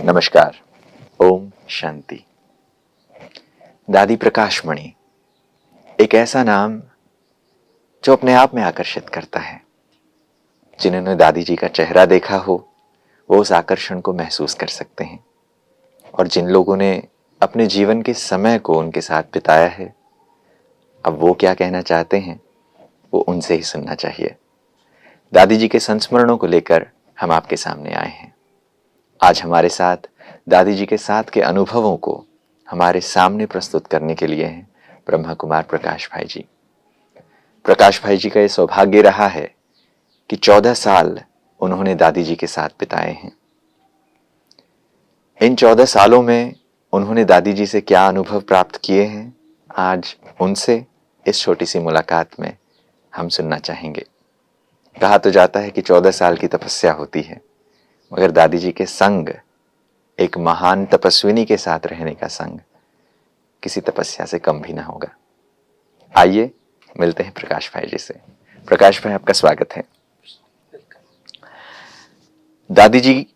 नमस्कार। ओम शांति। दादी प्रकाशमणि एक ऐसा नाम जो अपने आप में आकर्षित करता है। जिन्होंने दादी जी का चेहरा देखा हो वो उस आकर्षण को महसूस कर सकते हैं, और जिन लोगों ने अपने जीवन के समय को उनके साथ बिताया है, अब वो क्या कहना चाहते हैं वो उनसे ही सुनना चाहिए। दादी जी के संस्मरणों को लेकर हम आपके सामने आए हैं। आज हमारे साथ दादी जी के साथ के अनुभवों को हमारे सामने प्रस्तुत करने के लिए हैं ब्रह्मा कुमार प्रकाश भाई जी। प्रकाश भाई जी का ये सौभाग्य रहा है कि 14 साल उन्होंने दादी जी के साथ बिताए हैं। इन 14 सालों में उन्होंने दादी जी से क्या अनुभव प्राप्त किए हैं, आज उनसे इस छोटी सी मुलाकात में हम सुनना चाहेंगे। कहा तो जाता है कि 14 साल की तपस्या होती है, मगर दादी जी के संग, एक महान तपस्विनी के साथ रहने का संग किसी तपस्या से कम भी ना होगा। आइए मिलते हैं प्रकाश भाई जी से। प्रकाश भाई, आपका स्वागत है। दादी जी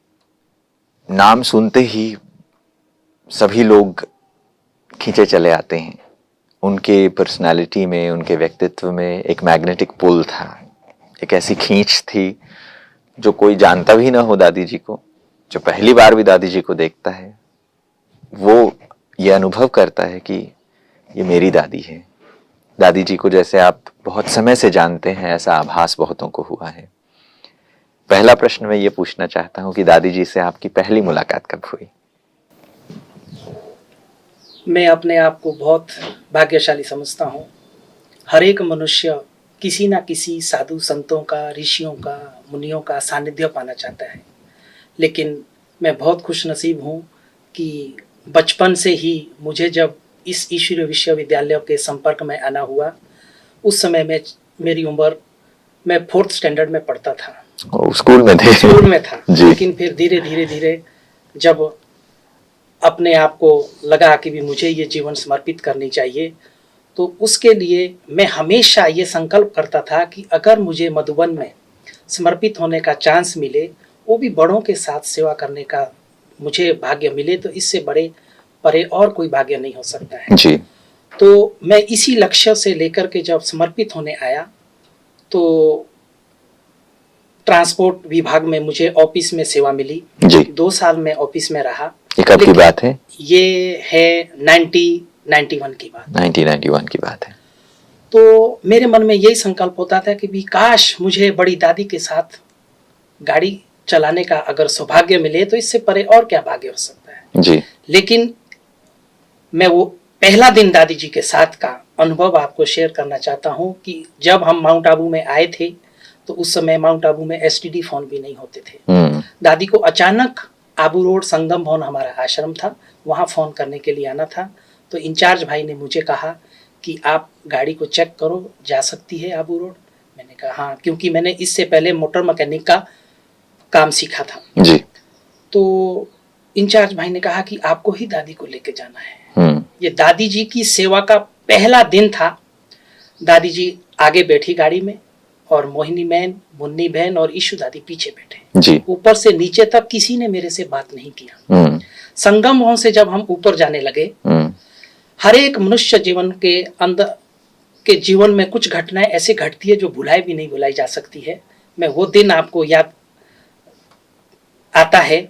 नाम सुनते ही सभी लोग खींचे चले आते हैं। उनके पर्सनालिटी में, उनके व्यक्तित्व में एक मैग्नेटिक पुल था, एक ऐसी खींच थी जो कोई जानता भी ना हो दादी जी को। जो पहली बार भी दादी जी को देखता है वो ये अनुभव करता है कि ये मेरी दादी है। दादी जी को जैसे आप बहुत समय से जानते हैं, ऐसा आभास बहुतों को हुआ है। पहला प्रश्न मैं ये पूछना चाहता हूँ कि दादी जी से आपकी पहली मुलाकात कब हुई? मैं अपने आप को बहुत भाग्यशाली समझता हूँ। हर एक मनुष्य किसी ना किसी साधु संतों का, ऋषियों का, मुनियों का सानिध्य पाना चाहता है, लेकिन मैं बहुत खुशनसीब हूँ कि बचपन से ही मुझे जब इस ईश्वरीय विश्वविद्यालय के संपर्क में आना हुआ, उस समय में मेरी उम्र, मैं 4th स्टैंडर्ड में पढ़ता था। स्कूल में थे? स्कूल में था जी। लेकिन फिर धीरे धीरे जब अपने आप को लगा कि भी मुझे ये जीवन समर्पित करनी चाहिए, तो उसके लिए मैं हमेशा ये संकल्प करता था कि अगर मुझे मधुबन में समर्पित होने का चांस मिले, वो भी बड़ों के साथ सेवा करने का मुझे भाग्य मिले, तो इससे बड़े परे और कोई भाग्य नहीं हो सकता है जी। तो मैं इसी लक्ष्य से लेकर के जब समर्पित होने आया, तो ट्रांसपोर्ट विभाग में मुझे ऑफिस में सेवा मिली जी। 2 साल में ऑफिस में रहा। ये कब की बात है? ये है 1991 की बात। 1991 की बात है। तो मेरे मन में यही संकल्प होता था कि भी काश मुझे बड़ी दादी के साथ गाड़ी चलाने का अगर सौभाग्य मिले, तो इससे परे और क्या भाग्य हो सकता है। जी। लेकिन मैं वो पहला दिन दादी जी के साथ का अनुभव आपको शेयर करना चाहता हूँ कि जब हम माउंट आबू में आए थे, तो उस समय माउंट आबू में STD फोन भी नहीं होते थे। दादी को अचानक आबू रोड संगम भवन हमारा आश्रम था, वहाँ फ़ोन करने के लिए आना था। तो इंचार्ज भाई ने मुझे कहा कि आप गाड़ी को चेक करो, जा सकती है आबू रोड। मैंने कहा हाँ, क्योंकि मैंने इससे पहले मोटर मैकेनिक का काम सीखा था जी। तो इंचार्ज भाई ने कहा कि आपको ही दादी को लेके जाना है। ये दादी जी की सेवा का पहला दिन था। दादी जी आगे बैठी गाड़ी में, और मोहिनी बहन, मुन्नी बहन और ईशु दादी पीछे बैठे जी। ऊपर से नीचे तक किसी ने मेरे से बात नहीं किया। संगम भवन से जब हम ऊपर जाने लगे, हर एक मनुष्य जीवन के अंदर के जीवन में कुछ घटनाएं ऐसी घटती है जो भुलाई भी नहीं भुलाई जा सकती है। मैं वो दिन आपको याद आता है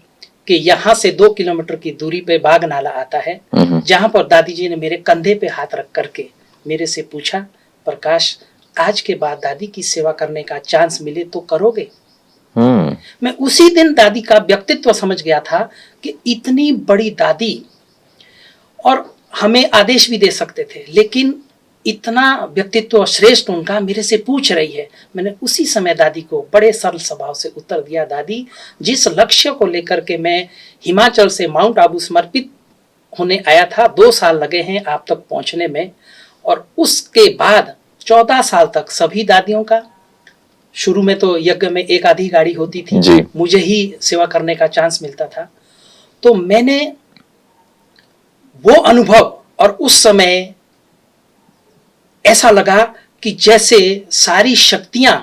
कि यहाँ से 2 किलोमीटर की दूरी पे बाग नाला आता है, जहां पर दादी जी ने मेरे कंधे पे हाथ रख करके मेरे से पूछा, प्रकाश, आज के बाद दादी की सेवा करने का चांस मिले तो करोगे? मैं उसी दिन दादी का व्यक्तित्व समझ गया था कि इतनी बड़ी दादी, और हमें आदेश भी दे सकते थे, लेकिन इतना व्यक्तित्व श्रेष्ठ उनका मेरे से पूछ रही है। मैंने उसी समय दादी को बड़े सरल स्वभाव से उत्तर दिया, दादी, जिस लक्ष्य को लेकर के मैं हिमाचल से माउंट आबू समर्पित होने आया था, 2 साल लगे हैं आप तक पहुंचने में, और उसके बाद 14 साल तक सभी दादियों का, शुरू में तो यज्ञ में एक आधी गाड़ी होती थी जी। मुझे ही सेवा करने का चांस मिलता था। तो मैंने वो अनुभव, और उस समय ऐसा लगा कि जैसे सारी शक्तियां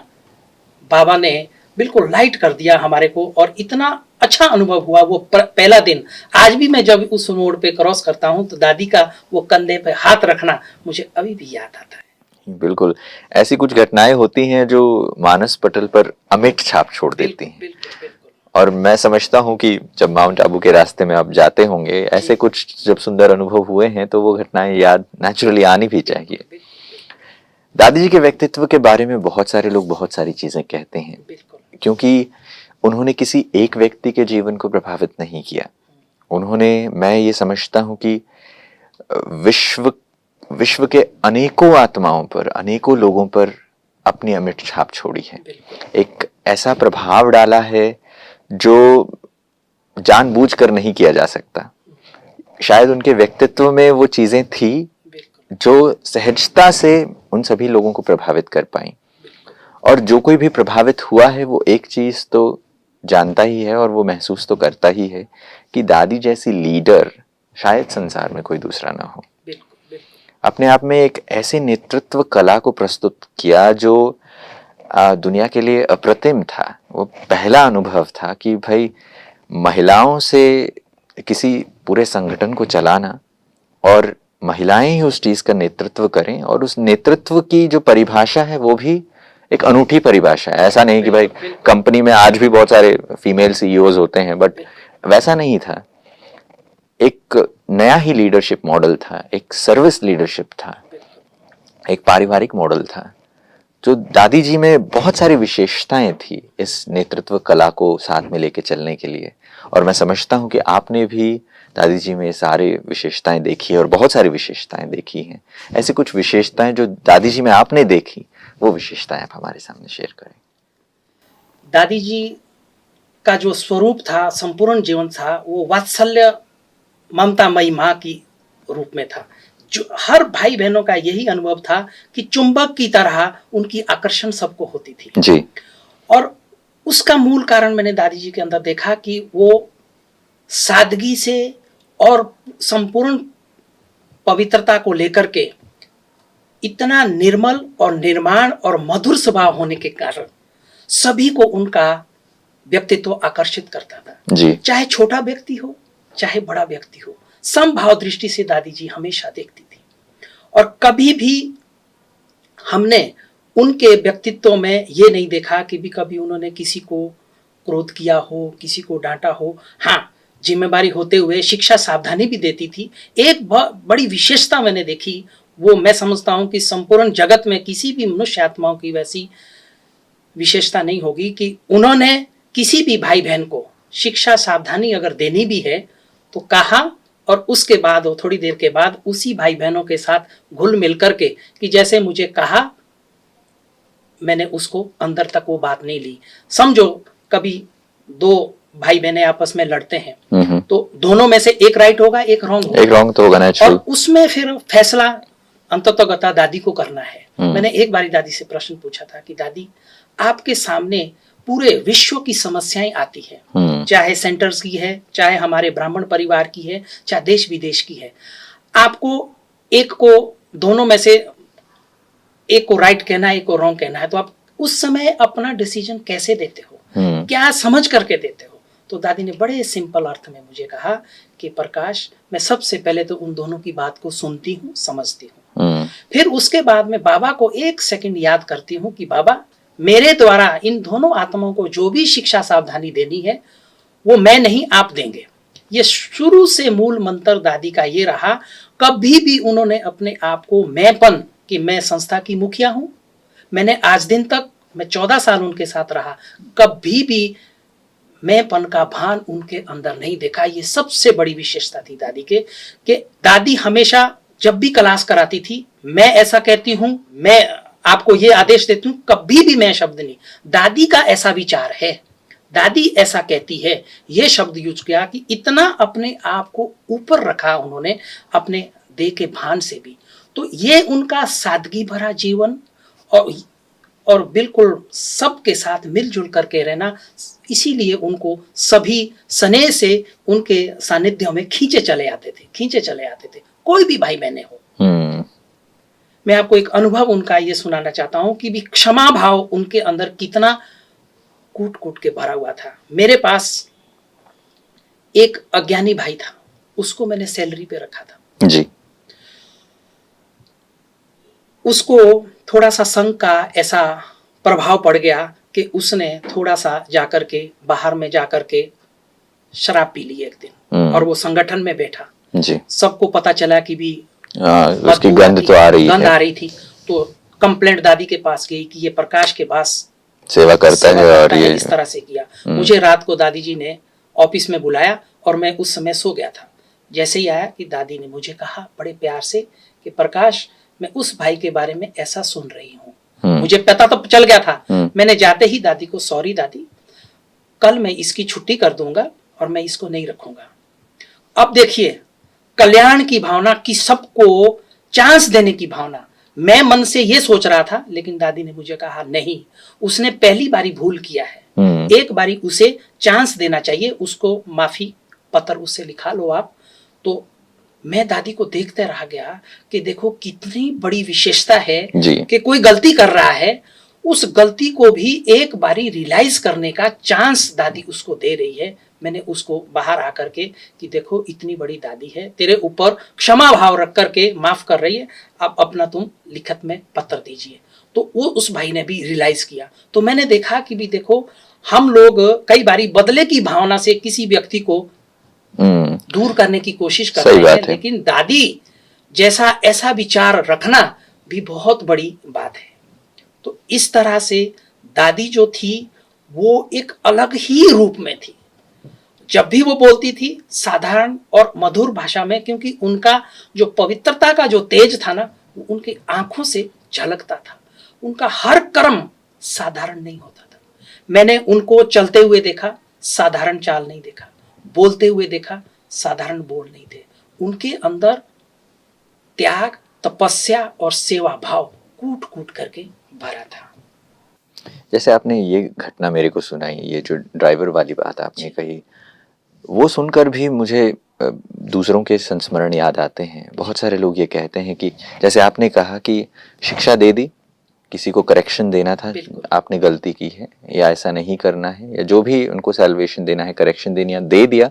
बाबा ने बिल्कुल लाइट कर दिया हमारे को, और इतना अच्छा अनुभव हुआ वो पहला दिन। आज भी मैं जब उस मोड़ पे क्रॉस करता हूँ तो दादी का वो कंधे पे हाथ रखना मुझे अभी भी याद आता है। बिल्कुल, ऐसी कुछ घटनाएं होती हैं जो मानस पटल पर अमिट छाप छोड़ देती हैं। बिल्कुल बिल्कुल। और मैं समझता हूँ कि जब माउंट आबू के रास्ते में आप जाते होंगे, ऐसे कुछ जब सुंदर अनुभव हुए हैं तो वो घटनाएं याद नेचुरली आनी भी चाहिए। दादी जी के व्यक्तित्व के बारे में बहुत सारे लोग बहुत सारी चीजें कहते हैं, क्योंकि उन्होंने किसी एक व्यक्ति के जीवन को प्रभावित नहीं किया। उन्होंने, मैं ये समझता हूँ कि विश्व के अनेकों आत्माओं पर, अनेकों लोगों पर अपनी अमिट छाप छोड़ी है। एक ऐसा प्रभाव डाला है जो जानबूझकर नहीं किया जा सकता। शायद उनके व्यक्तित्व में वो चीजें थी जो सहजता से उन सभी लोगों को प्रभावित कर पाई। और जो कोई भी प्रभावित हुआ है वो एक चीज तो जानता ही है और वो महसूस तो करता ही है कि दादी जैसी लीडर शायद संसार में कोई दूसरा ना हो। अपने आप में एक ऐसे नेतृत्व कला को प्रस्तुत किया जो दुनिया के लिए अप्रतिम था। वो पहला अनुभव था कि भाई महिलाओं से किसी पूरे संगठन को चलाना और महिलाएं ही उस चीज का नेतृत्व करें, और उस नेतृत्व की जो परिभाषा है वो भी एक अनूठी परिभाषा है। ऐसा नहीं कि भाई कंपनी में आज भी बहुत सारे फीमेल सीईओज होते हैं, बट वैसा नहीं था। एक नया ही लीडरशिप मॉडल था, एक सर्विस लीडरशिप था, एक पारिवारिक मॉडल था, जो दादी जी में बहुत सारी विशेषताएं थी इस नेतृत्व कला को साथ में लेके चलने के लिए। और मैं समझता हूं कि आपने भी दादी जी में सारे विशेषताएं देखी है और बहुत सारी विशेषताएं देखी हैं। ऐसी कुछ विशेषताएं जो दादी जी में आपने देखी, वो विशेषताएं आप हमारे सामने शेयर करें। दादी जी का जो स्वरूप था, संपूर्ण जीवन था, वो वात्सल्य ममतामयी माँ की रूप में था। जो हर भाई बहनों का यही अनुभव था कि चुंबक की तरह उनकी आकर्षण सबको होती थी जी। और उसका मूल कारण मैंने दादी जी के अंदर देखा कि वो सादगी से और संपूर्ण पवित्रता को लेकर के इतना निर्मल और निर्माण और मधुर स्वभाव होने के कारण सभी को उनका व्यक्तित्व आकर्षित करता था जी। चाहे छोटा व्यक्ति हो चाहे बड़ा व्यक्ति हो, समभाव दृष्टि से दादी जी हमेशा देखती थी। और कभी भी हमने उनके व्यक्तित्व में ये नहीं देखा कि भी कभी उन्होंने किसी को क्रोध किया हो, किसी को डांटा हो। हाँ, जिम्मेदारी होते हुए शिक्षा सावधानी भी देती थी। एक बड़ी विशेषता मैंने देखी, वो मैं समझता हूं कि संपूर्ण जगत में किसी भी मनुष्य आत्माओं की वैसी विशेषता नहीं होगी कि उन्होंने किसी भी भाई बहन को शिक्षा सावधानी अगर देनी भी है तो कहा, और उसके बाद वो थोड़ी देर के बाद उसी भाई बहनों के साथ घुल मिल करके कि जैसे मुझे कहा मैंने उसको अंदर तक वो बात नहीं ली। समझो कभी दो भाई बहनें आपस में लड़ते हैं तो दोनों में से एक राइट होगा, एक रॉन्ग होगा। एक रॉन्ग तो होगा नेचुरल। और उसमें फिर फैसला अंततः दादी को करना है। मैंने एक बारी दादी से प्रश्न पूछा था कि दादी, आपके सामने पूरे विश्व की समस्याएं आती है, चाहे सेंटर्स की है, चाहे हमारे ब्राह्मण परिवार की है, चाहे देश विदेश की है, आपको एक को दोनों में से एक को राइट कहना है, एक को रॉन्ग कहना है, तो आप उस समय अपना डिसीजन कैसे देते हो, क्या समझ करके देते हो? तो दादी ने बड़े सिंपल अर्थ में मुझे कहा कि प्रकाश, मैं सबसे पहले तो उन दोनों की बात को सुनती हूँ, समझती हूँ, फिर उसके बाद में बाबा को एक सेकंड याद करती हूँ कि बाबा, मेरे द्वारा इन दोनों आत्माओं को जो भी शिक्षा सावधानी देनी है वो मैं नहीं, आप देंगे। ये शुरू से मूल मंत्र दादी का ये रहा। कभी भी उन्होंने अपने आप को मैंपन कि मैं संस्था की मुखिया हूं, मैंने आज दिन तक, मैं 14 साल उनके साथ रहा, कभी भी मैंपन का भान उनके अंदर नहीं देखा। ये सबसे बड़ी विशेषता थी दादी के, कि दादी हमेशा जब भी क्लास कराती थी, मैं ऐसा कहती हूं, मैं आपको ये आदेश देती हूं, कभी भी मैं शब्द नहीं। दादी का ऐसा विचार है, दादी ऐसा कहती है, ये शब्द यूज किया कि इतना अपने आप को ऊपर रखा उन्होंने अपने देह के भान से भी। तो ये उनका सादगी भरा जीवन और बिल्कुल सबके साथ मिलजुल करके रहना, इसीलिए उनको सभी स्नेह से उनके सानिध्य में खींचे चले आते थे, कोई भी भाई बहने हो। मैं आपको एक अनुभव उनका ये सुनाना चाहता हूं कि भी क्षमा भाव उनके अंदर कितना कूट कूट के भरा हुआ था। मेरे पास एक अज्ञानी भाई था, उसको मैंने सैलरी पे रखा था जी। उसको थोड़ा सा संघ का ऐसा प्रभाव पड़ गया कि उसने थोड़ा सा जाकर के बाहर में जाकर के शराब पी ली एक दिन, और वो संगठन में बैठा जी। सबको पता चला कि भी उसकी गंध तो आ रही है, गंध आ रही थी। तो कंप्लेंट दादी के पास गई कि ये प्रकाश के पास सेवा करता है और ये इस तरह से किया। मुझे रात को दादी जी ने ऑफिस में बुलाया और मैं उस समय सो गया था। जैसे ही आया कि दादी ने मुझे कहा बड़े प्यार से कि प्रकाश, मैं उस भाई के बारे में ऐसा सुन रही हूँ। मुझे पता तो चल गया था। मैंने जाते ही दादी को, सॉरी दादी, कल मैं इसकी छुट्टी कर दूंगा और मैं इसको नहीं रखूंगा। अब देखिए, कल्याण की भावना की, सबको चांस देने की भावना, मैं मन से ये सोच रहा था, लेकिन दादी ने मुझे कहा नहीं, उसने पहली बारी भूल किया है, एक बारी उसे चांस देना चाहिए, उसको माफी पत्र उससे लिखा लो आप। तो मैं दादी को देखते रह गया कि देखो कितनी बड़ी विशेषता है कि कोई गलती कर रहा है, उस गलती को भी एक बारी रियलाइज करने का चांस दादी उसको दे रही है। मैंने उसको बाहर आकर के कि देखो इतनी बड़ी दादी है, तेरे ऊपर क्षमा भाव रख करके माफ कर रही है, अब अपना तुम लिखित में पत्र दीजिए। तो वो उस भाई ने भी रियलाइज किया। तो मैंने देखा कि भी देखो, हम लोग कई बारी बदले की भावना से किसी व्यक्ति को दूर करने की कोशिश करते हैं, लेकिन दादी जैसा ऐसा विचार रखना भी बहुत बड़ी बात है। तो इस तरह से दादी जो थी वो एक अलग ही रूप में थी। जब भी वो बोलती थी साधारण और मधुर भाषा में, क्योंकि उनका जो पवित्रता का जो तेज था ना, वो उनकी आंखों से झलकता था। उनका हर कर्म साधारण नहीं होता था। मैंने उनको चलते हुए देखा, साधारण चाल नहीं देखा, बोलते हुए देखा, साधारण बोल नहीं थे। उनके अंदर त्याग, तपस्या और सेवा भाव कूट कूट करके भरा था। जैसे आपने ये घटना मेरे को सुनाई, ये जो ड्राइवर वाली बात आपने कही, वो सुनकर भी मुझे दूसरों के संस्मरण याद आते हैं। बहुत सारे लोग ये कहते हैं कि जैसे आपने कहा कि शिक्षा दे दी, किसी को करेक्शन देना था, आपने गलती की है या ऐसा नहीं करना है, या जो भी उनको सैल्वेशन देना है, करेक्शन देनी है, दे दिया।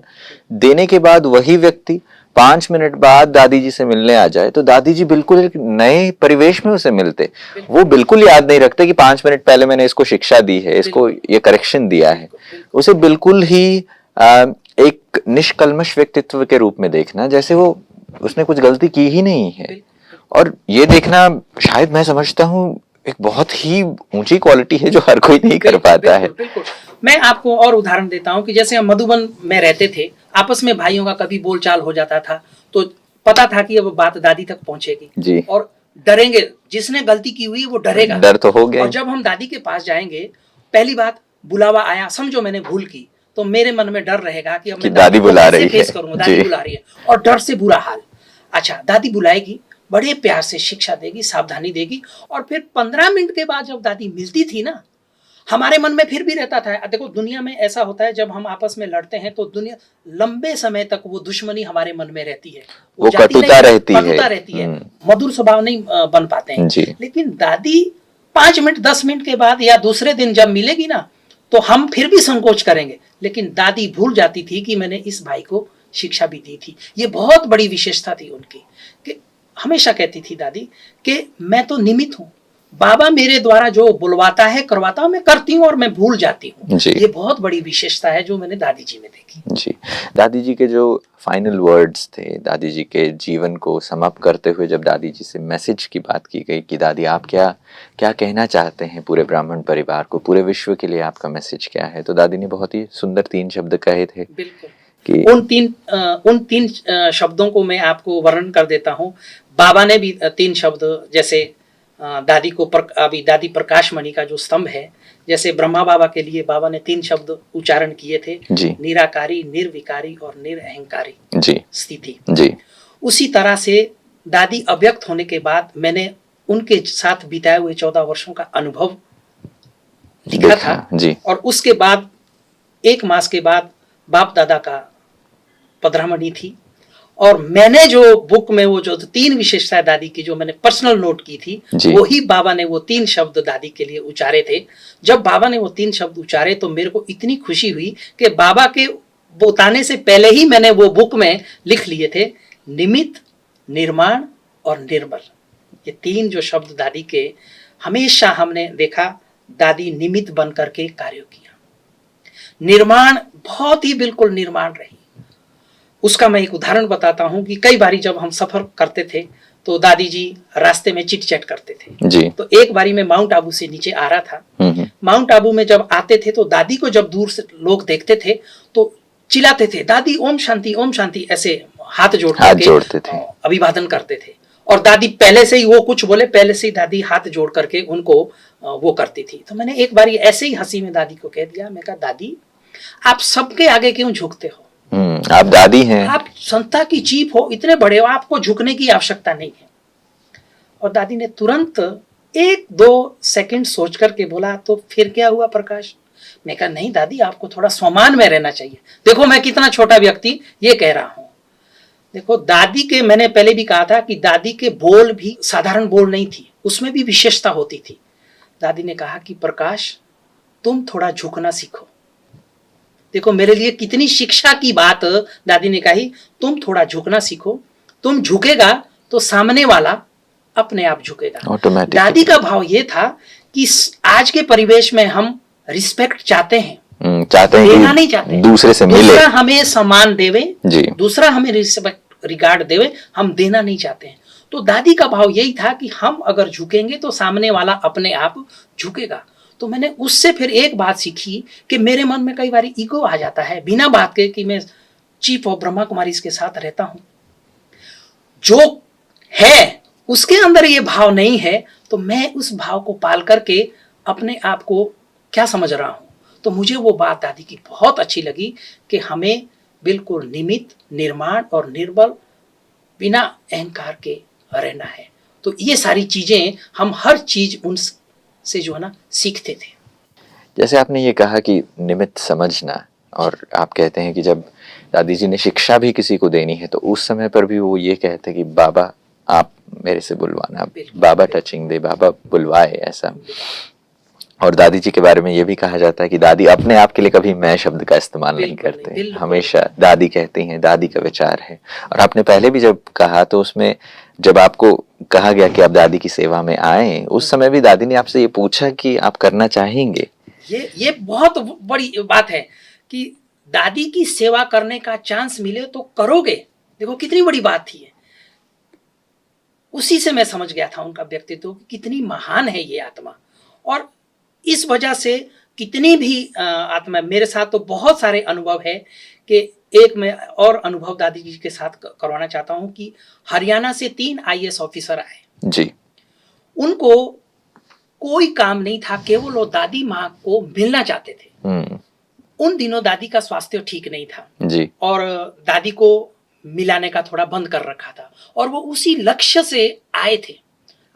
देने के बाद वही व्यक्ति 5 मिनट बाद दादी जी से मिलने आ जाए तो दादी जी बिल्कुल एक नए परिवेश में उसे मिलते। वो बिल्कुल याद नहीं रखते कि 5 मिनट पहले मैंने इसको शिक्षा दी है, इसको ये करेक्शन दिया है। उसे बिल्कुल ही एक निष्कल्मश व्यक्तित्व के रूप में देखना, जैसे वो उसने कुछ गलती की ही नहीं है। और ये देखना शायद मैं समझता हूँ एक बहुत ही ऊंची क्वालिटी है जो हर कोई नहीं कर पाता है। बिल्कुल। मैं आपको और उदाहरण देता हूँ कि जैसे हम मधुबन में रहते थे, आपस में भाइयों का कभी बोलचाल हो जाता था तो पता था कि अब बात दादी तक पहुंचेगी जी। और डरेंगे, जिसने गलती की हुई वो डरेगा, डर तो हो गया। और जब हम दादी के पास जाएंगे, पहली बात बुलावा आया, समझो मैंने भूल की, तो मेरे मन में डर रहेगा कि अब मैं दादी बुला रही है, दादी बुला रही है, और डर से बुरा हाल। अच्छा, दादी बुलाएगी, बड़े प्यार से शिक्षा देगी, सावधानी देगी, और फिर 15 मिनट के बाद जब दादी मिलती थी ना, हमारे मन में फिर भी रहता था। देखो दुनिया में ऐसा होता है, जब हम आपस में लड़ते हैं तो दुनिया लंबे समय तक वो दुश्मनी हमारे मन में रहती है, वो कटुता रहती है, मधुर स्वभाव नहीं बन पाते हैं। लेकिन दादी 5 मिनट 10 मिनट के बाद या दूसरे दिन जब मिलेगी ना, तो हम फिर भी संकोच करेंगे, लेकिन दादी भूल जाती थी कि मैंने इस भाई को शिक्षा भी दी थी। ये बहुत बड़ी विशेषता थी उनकी, कि हमेशा कहती थी दादी कि मैं तो निमित्त हूँ, बाबा मेरे द्वारा जो बुलवाता है करवाता हूँ, मैं करती हूँ और मैं भूल जाती हूँ। ये बहुत बड़ी विशेषता है जो मैंने दादी जी में देखी। जी, दादी जी के जो फाइनल वर्ड्स थे, दादी जी के जीवन को समाप्त करते हुए जब दादी जी से मैसेज की बात की गई कि दादी आप क्या क्या कहना चाहते हैं पूरे ब्राह्मण परिवार को, पूरे विश्व के लिए आपका मैसेज क्या है, तो दादी ने बहुत ही सुंदर 3 शब्द कहे थे। बिल्कुल, उन तीन शब्दों को मैं आपको वर्णन कर देता हूँ। बाबा ने भी 3 शब्द, जैसे दादी को अभी दादी प्रकाश मणि का जो स्तंभ है, जैसे ब्रह्मा बाबा के लिए बाबा ने 3 शब्द उच्चारण किए थे, निराकारी, निर्विकारी और निरअहंकारी स्थिति जी। उसी तरह से दादी अव्यक्त होने के बाद मैंने उनके साथ बिताए हुए 14 वर्षों का अनुभव लिखा था जी। और उसके बाद 1 मास के बाद बाप दादा का पधरामणि थी, और मैंने जो बुक में वो जो 3 विशेषताएं दादी की जो मैंने पर्सनल नोट की थी, वही बाबा ने वो 3 शब्द दादी के लिए उच्चारे थे। जब बाबा ने वो 3 शब्द उच्चारे तो मेरे को इतनी खुशी हुई कि बाबा के बताने से पहले ही मैंने वो बुक में लिख लिए थे, निमित्त, निर्माण और निर्मल। ये 3 जो शब्द दादी के हमेशा हमने देखा, दादी निमित्त बन करके कार्य किया। निर्माण बहुत ही बिल्कुल निर्माण रही। उसका मैं एक उदाहरण बताता हूं कि कई बारी जब हम सफर करते थे तो दादी जी रास्ते में चिट चैट करते थे जी। तो एक बारी मैं माउंट आबू से नीचे आ रहा था। माउंट आबू में जब आते थे तो दादी को जब दूर से लोग देखते थे तो चिल्लाते थे, दादी ओम शांति, ऐसे हाथ जोड़ते थे, अभिवादन करते थे। और दादी पहले से ही वो कुछ बोले, पहले से ही दादी हाथ जोड़ करके उनको वो करती थी। तो मैंने एक बारी ऐसे ही हंसी में दादी को कह दिया, मैं कहा दादी आप सबके आगे क्यों झुकते हो? आप दादी हैं, आप संस्था की चीफ हो, इतने बड़े हो, आपको झुकने की आवश्यकता नहीं है। और दादी ने तुरंत 1-2 सेकंड सोच करके बोला, तो फिर क्या हुआ प्रकाश? मैं कहा नहीं दादी, आपको थोड़ा सम्मान में रहना चाहिए। देखो मैं कितना छोटा व्यक्ति ये कह रहा हूं। देखो दादी के, मैंने पहले भी कहा था कि दादी के बोल भी साधारण बोल नहीं थी, उसमें भी विशेषता होती थी। दादी ने कहा कि प्रकाश तुम थोड़ा झुकना सीखो। देखो मेरे लिए कितनी शिक्षा की बात दादी ने कही, तुम थोड़ा झुकना सीखो, तुम झुकेगा तो सामने वाला अपने आप झुकेगा। दादी का भाव ये था कि आज के परिवेश में हम रिस्पेक्ट चाहते हैं, देना नहीं चाहते, दूसरे से मिले, दूसरा हमें सम्मान देवे, दूसरा हमें रिस्पेक्ट रिगार्ड देवे, हम देना नहीं चाहते हैं। तो दादी का भाव यही था कि हम अगर झुकेंगे तो सामने वाला अपने आप झुकेगा। तो मैंने उससे फिर एक बात सीखी कि मेरे मन में कई बार ईगो आ जाता है बिना बात के कि मैं चीफ ऑफ ब्रह्मा कुमारीज के साथ रहता हूं, जो है उसके अंदर ये भाव नहीं है, तो मैं उस भाव को पाल करके अपने आप को क्या समझ रहा हूं। तो मुझे वो बात दादी की बहुत अच्छी लगी कि हमें बिल्कुल निमित्त, निर्माण और निर्बल, बिना अहंकार के रहना है। तो ये सारी चीजें हम हर चीज उनसे जो है ना सीखते थे। जैसे आपने ये कहा कि निमित्त समझना, और आप कहते हैं कि जब दादी जी ने शिक्षा भी किसी को देनी है तो उस समय पर भी वो ये कहते कि बाबा आप मेरे से बुलवाना, बाबा टचिंग दे, बाबा बुलवाए, ऐसा। और दादी जी के बारे में ये भी कहा जाता है कि दादी अपने आप के लिए कभी मैं शब्द का इस्तेमाल नहीं करते, हमेशा दादी कहती हैं, दादी का विचार है। और आपने पहले भी जब कहा तो उसमें जब आपको कहा गया कि आप दादी की सेवा में आए, उस समय भी दादी ने आपसे ये पूछा कि आप करना चाहेंगे। ये बहुत बड़ी बात है कि दादी की सेवा करने का चांस मिले तो करोगे। देखो कितनी बड़ी बात थी ये। उसी से मैं समझ गया था उनका व्यक्तित्व कितनी महान है ये आत्मा। और इस वजह से कितनी भी आत्मा, मेरे साथ तो बहुत सारे अनुभव है कि एक मैं और अनुभव दादी जी के साथ करवाना चाहता हूं कि हरियाणा से 3 IAS ऑफिसर आए जी। उनको कोई काम नहीं था, केवल वो दादी माँ को मिलना चाहते थे। उन दिनों दादी का स्वास्थ्य ठीक नहीं था जी। और दादी को मिलाने का थोड़ा बंद कर रखा था और वो उसी लक्ष्य से आए थे।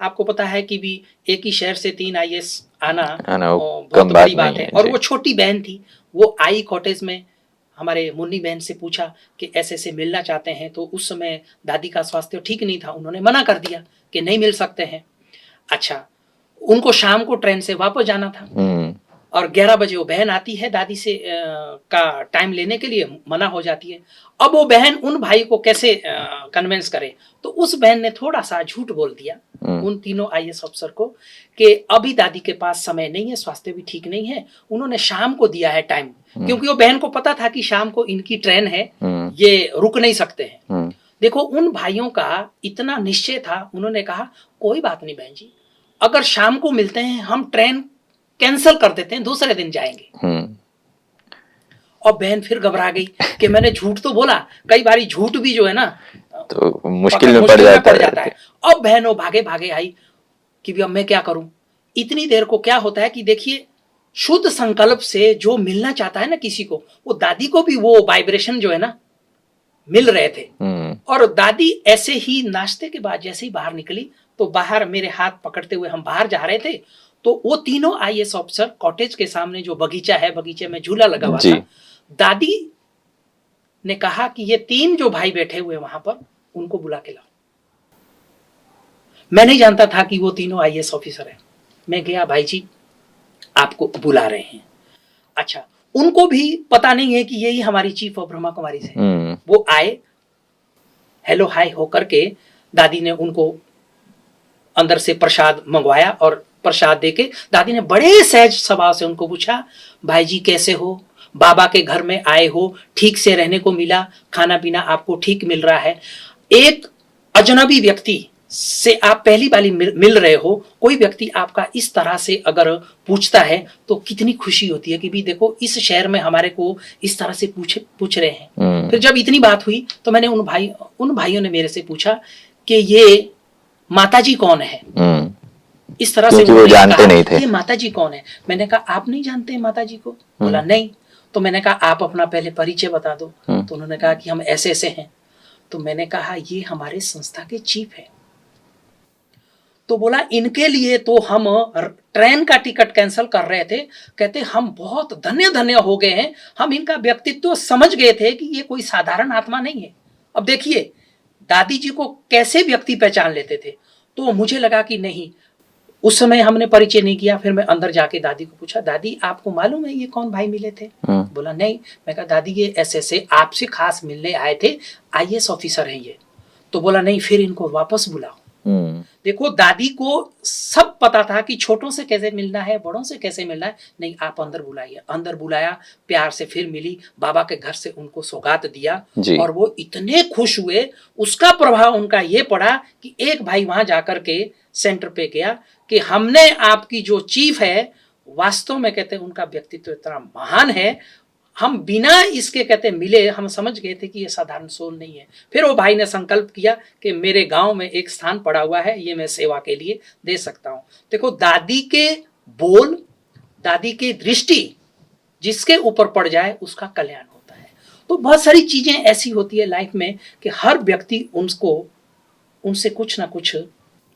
आपको पता है कि भी एक ही शहर से 3 IAS आना बहुत बड़ी बात है। और वो छोटी बहन थी, वो आई कॉटेज में हमारे मुन्नी बहन से पूछा कि ऐसे से मिलना चाहते हैं। तो उस समय दादी का स्वास्थ्य ठीक नहीं था, उन्होंने मना कर दिया कि नहीं मिल सकते हैं। अच्छा, उनको शाम को ट्रेन से वापस जाना था और 11 बजे वो बहन आती है दादी से का टाइम लेने के लिए, मना हो जाती है। अब वो बहन उन भाई को कैसे कन्विंस करे, तो उस बहन ने थोड़ा सा झूठ बोल दिया उन तीनों IAS अफसर को कि अभी दादी के पास समय नहीं है, स्वास्थ्य भी ठीक नहीं है। उन्होंने शाम को दिया है टाइम, क्योंकि वो बहन को पता था कि शाम को इनकी ट्रेन है, ये रुक नहीं सकते हैं। देखो उन भाइयों का इतना निश्चय था, उन्होंने कहा कोई बात नहीं बहन जी, अगर शाम को मिलते हैं हम ट्रेन कैंसिल कर देते हैं, दूसरे दिन जाएंगे। और बहन फिर घबरा गई कि मैंने झूठ तो बोला। कई बारी झूठ भी जो है ना तो मुश्किल में पड़ जाता है। अब बहन वो भागे भागे आई कि अब मैं क्या करूं। इतनी देर को क्या होता है कि देखिए, शुद्ध संकल्प से जो मिलना चाहता है ना किसी को, वो दादी को भी वो वाइब्रेशन जो है ना मिल रहे थे। और दादी ऐसे ही नाश्ते के बाद जैसे ही बाहर निकली तो बाहर मेरे हाथ पकड़ते हुए हम बाहर जा रहे थे, तो वो तीनों IAS ऑफिसर कॉटेज के सामने जो बगीचा है, बगीचे में झूला लगा हुआ था, दादी ने कहा कि ये 3 जो भाई बैठे हुए वहां पर, उनको बुला के लाओ। मैं नहीं जानता था कि वो तीनों IAS ऑफिसर हैं। मैं गया, भाई जी आपको बुला रहे हैं। अच्छा, उनको भी पता नहीं है कि यही हमारी चीफ ऑफ ब्रह्मा कुमारी है। वो आए, हेलो हाय होकर के दादी ने उनको अंदर से प्रसाद मंगवाया और प्रसाद देके दादी ने बड़े सहज स्वभाव से उनको पूछा, भाई जी कैसे हो, बाबा के घर में आए हो, ठीक से रहने को मिला, खाना पीना आपको ठीक मिल रहा है। एक अजनबी व्यक्ति से आप पहली बारी मिल रहे हो, कोई व्यक्ति आपका इस तरह से अगर पूछता है तो कितनी खुशी होती है कि भी देखो इस शहर में हमारे को इस तरह से पूछ रहे हैं। फिर जब इतनी बात हुई तो मैंने उन भाइयों ने मेरे से पूछा कि ये माताजी कौन है। इस तरह से वो जानते नहीं थे ये माताजी कौन है। मैंने कहा आप नहीं जानते माताजी को? बोला नहीं। तो मैंने कहा आप अपना पहले परिचय बता दो। तो उन्होंने कहा कि हम ऐसे ऐसे हैं। तो मैंने कहा ये हमारे संस्था के चीफ है। तो बोला इनके लिए तो हम ट्रेन का टिकट कैंसिल कर रहे थे। कहते हम बहुत धन्य हो गए हैं, हम इनका व्यक्तित्व समझ गए थे कि ये कोई साधारण आत्मा नहीं है। अब देखिए दादी जी को कैसे व्यक्ति पहचान लेते थे। तो मुझे लगा कि नहीं, उस समय हमने परिचय नहीं किया। फिर मैं अंदर जाके दादी को पूछा, दादी आपको मालूम है ये कौन भाई मिले थे? बोला नहीं। मैं कहा दादी ये ऐसे आपसे खास मिलने आए थे, IAS ऑफिसर हैं ये। तो बोला नहीं, फिर इनको वापस बुलाओ। देखो दादी को सब पता था कि छोटों से कैसे मिलना है, बड़ों से कैसे मिलना है। नहीं, आप अंदर बुलाइए। अंदर बुलाया, प्यार से फिर मिली, बाबा के घर से उनको सौगात दिया और वो इतने खुश हुए। उसका प्रभाव उनका ये पड़ा कि एक भाई वहां जाकर के सेंटर पे गया कि हमने आपकी जो चीफ है, वास्तव में कहते हैं उनका व्यक्तित्व इतना महान है, हम बिना इसके कहते मिले हम समझ गए थे कि ये साधारण सोल नहीं है। फिर वो भाई ने संकल्प किया कि मेरे गांव में एक स्थान पड़ा हुआ है, ये मैं सेवा के लिए दे सकता हूं। देखो दादी के बोल, दादी की दृष्टि जिसके ऊपर पड़ जाए उसका कल्याण होता है। तो बहुत सारी चीजें ऐसी होती है लाइफ में कि हर व्यक्ति उनसे कुछ ना कुछ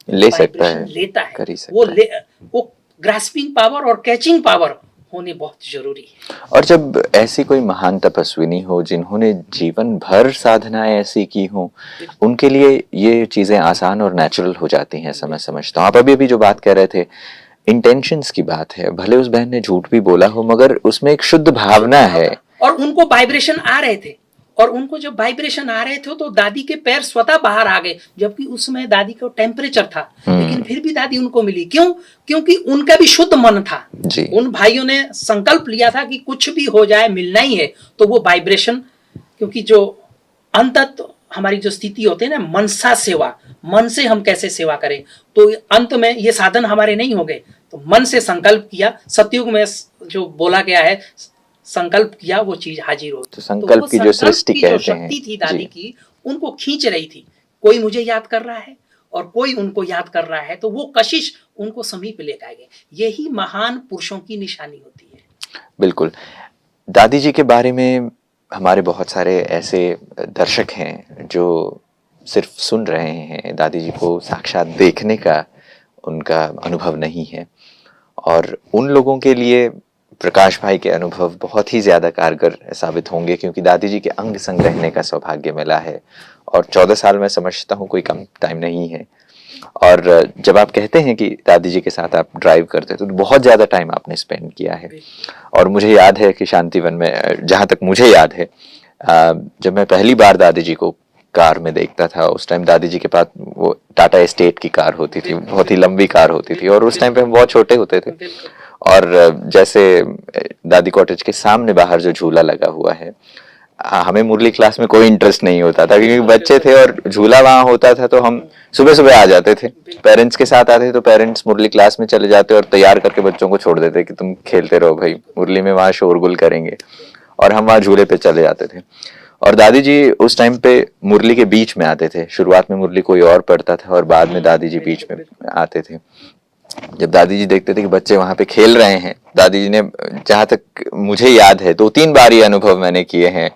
ले सकता है, लेता है। वो ग्रास्पिंग पावर और कैचिंग पावर होने बहुत जरूरी है। और जब ऐसी कोई महान तपस्विनी हो जिन्होंने जीवन भर साधनाएं ऐसी की हो, उनके लिए ये चीजें आसान और नेचुरल हो जाती हैं, ऐसा मैं समझता हूँ। आप अभी जो बात कह रहे थे, इंटेंशंस की बात है। भले उस बहन ने झूठ भी बोला हो मगर उसमें एक शुद्ध भावना है। और उनको वाइब्रेशन आ रहे थे, और उनको जब वाइब्रेशन आ रहे थे तो दादी के पैर स्वतः बाहर आ गए, जबकि उस समय दादी का टेम्परेचर था, लेकिन फिर भी दादी उनको मिली। क्यों? क्योंकि उनका भी शुद्ध मन था। उन भाइयों ने संकल्प लिया था कि कुछ भी हो जाए मिलना ही है। तो वो वाइब्रेशन, क्योंकि जो अंततः हमारी जो स्थिति होती है ना, मनसा सेवा, मन से हम कैसे सेवा करें, तो अंत में ये साधन हमारे नहीं हो गए। तो मन से संकल्प किया, सतयुग में जो बोला गया है संकल्प किया वो चीज हाजिर होती। तो संकल्प की जो सृष्टि कहते हैं, शक्ति थी दादी की, उनको खींच रही थी। कोई मुझे याद कर रहा है और कोई उनको याद कर रहा है, तो वो कशिश उनको समीप ले जाएंगे। यही महान पुरुषों की निशानी होती है। बिल्कुल। दादी जी के बारे में हमारे बहुत सारे ऐसे दर्शक हैं जो सिर्फ सुन रहे हैं, दादी जी को साक्षात देखने का उनका अनुभव नहीं है। और उन लोगों के लिए प्रकाश भाई के अनुभव बहुत ही ज्यादा कारगर साबित होंगे, क्योंकि दादी जी के अंग संग रहने का सौभाग्य मिला है। और 14 साल मैं समझता हूँ कोई कम टाइम नहीं है। और जब आप कहते हैं कि दादी जी के साथ आप ड्राइव करते थे तो बहुत ज्यादा टाइम आपने स्पेंड किया है। और मुझे याद है कि शांतिवन में, जहां तक मुझे याद है, जब मैं पहली बार दादी जी को कार में देखता था, उस टाइम दादी जी के पास वो टाटा एस्टेट की कार होती थी, बहुत ही लंबी कार होती थी, और उस टाइम पे हम बहुत छोटे होते थे। और जैसे दादी कॉटेज के सामने बाहर जो झूला लगा हुआ है, हमें मुरली क्लास में कोई इंटरेस्ट नहीं होता था क्योंकि बच्चे थे, और झूला वहां होता था तो हम सुबह सुबह आ जाते थे। पेरेंट्स के साथ आते थे तो पेरेंट्स मुरली क्लास में चले जाते और तैयार करके बच्चों को छोड़ देते कि तुम खेलते रहो भाई, मुरली में वहां शोरगुल करेंगे, और हम वहां झूले पे चले जाते थे। और दादी जी उस टाइम पे मुरली के बीच में आते थे। शुरुआत में मुरली कोई और पढ़ता था और बाद में दादी जी बीच में आते थे। जब दादी जी देखते थे कि बच्चे वहां पे खेल रहे हैं, दादी जी ने, जहां तक मुझे याद है, 2-3 बार ये अनुभव मैंने किए हैं